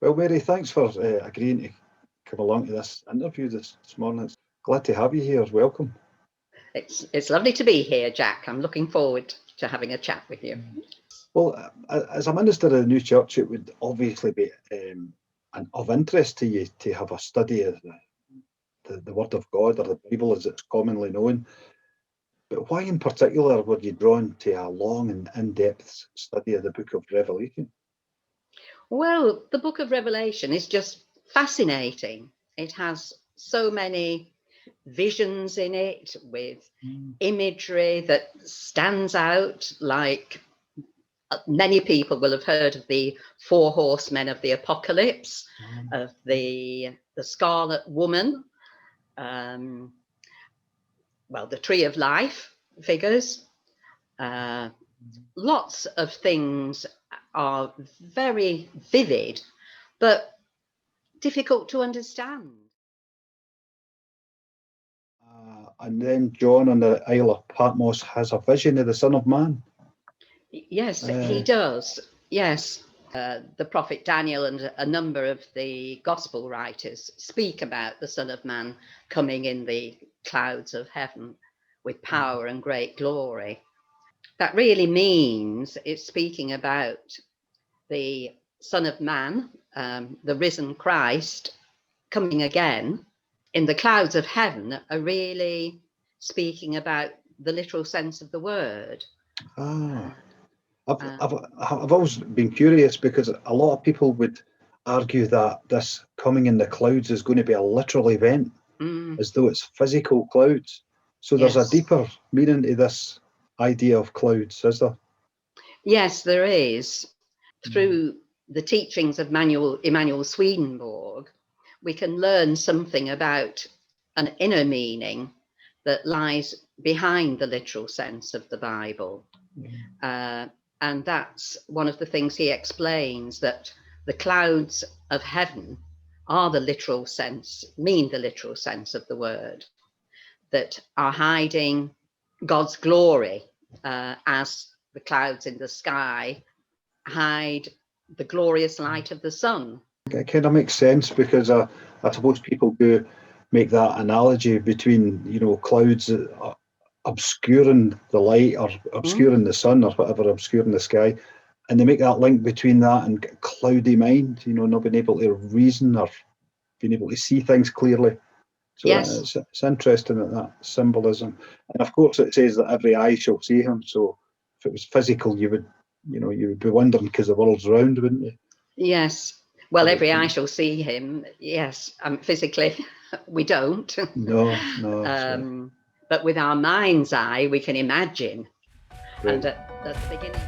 Well, Mary, thanks for agreeing to come along to this interview this morning. It's glad to have you here. Welcome. It's lovely to be here, Jack. I'm looking forward to having a chat with you. Well, as a minister of the new church, it would obviously be of interest to you to have a study of the Word of God, or the Bible as it's commonly known. But why in particular were you drawn to a long and in-depth study of the book of Revelation? Well, the book of Revelation is just fascinating. It has so many visions in it with imagery that stands out. Like many people will have heard of the four horsemen of the apocalypse, of the scarlet woman, the tree of life figures. Lots of things are very vivid, but difficult to understand. And then John on the Isle of Patmos has a vision of the Son of Man. Yes, he does. Yes. The prophet Daniel and a number of the gospel writers speak about the Son of Man coming in the clouds of heaven with power and great glory. That really means it's speaking about the Son of Man, the risen Christ, coming again in the clouds of heaven, are really speaking about the literal sense of the word. I've always been curious, because a lot of people would argue that this coming in the clouds is going to be a literal event, as though it's physical clouds. So there's a deeper meaning to this idea of clouds, is there? Yes, there is. Through the teachings of Emanuel Swedenborg, we can learn something about an inner meaning that lies behind the literal sense of the Bible. And that's one of the things he explains, that the clouds of heaven are the literal sense, mean the literal sense of the word, that are hiding God's glory, as the clouds in the sky hide the glorious light of the sun. It kind of makes sense, because I suppose people do make that analogy between, clouds obscuring the light, or obscuring the sun, or whatever, obscuring the sky, and they make that link between that and cloudy mind, not being able to reason or being able to see things clearly. So yes, it's interesting, that symbolism. And of course it says that every eye shall see him. So if it was physical, you would be wondering, because the world's round, wouldn't you? Yes. Well, every eye shall see him. Yes. Physically, we don't. No. But with our mind's eye, we can imagine. Right. And at the beginning.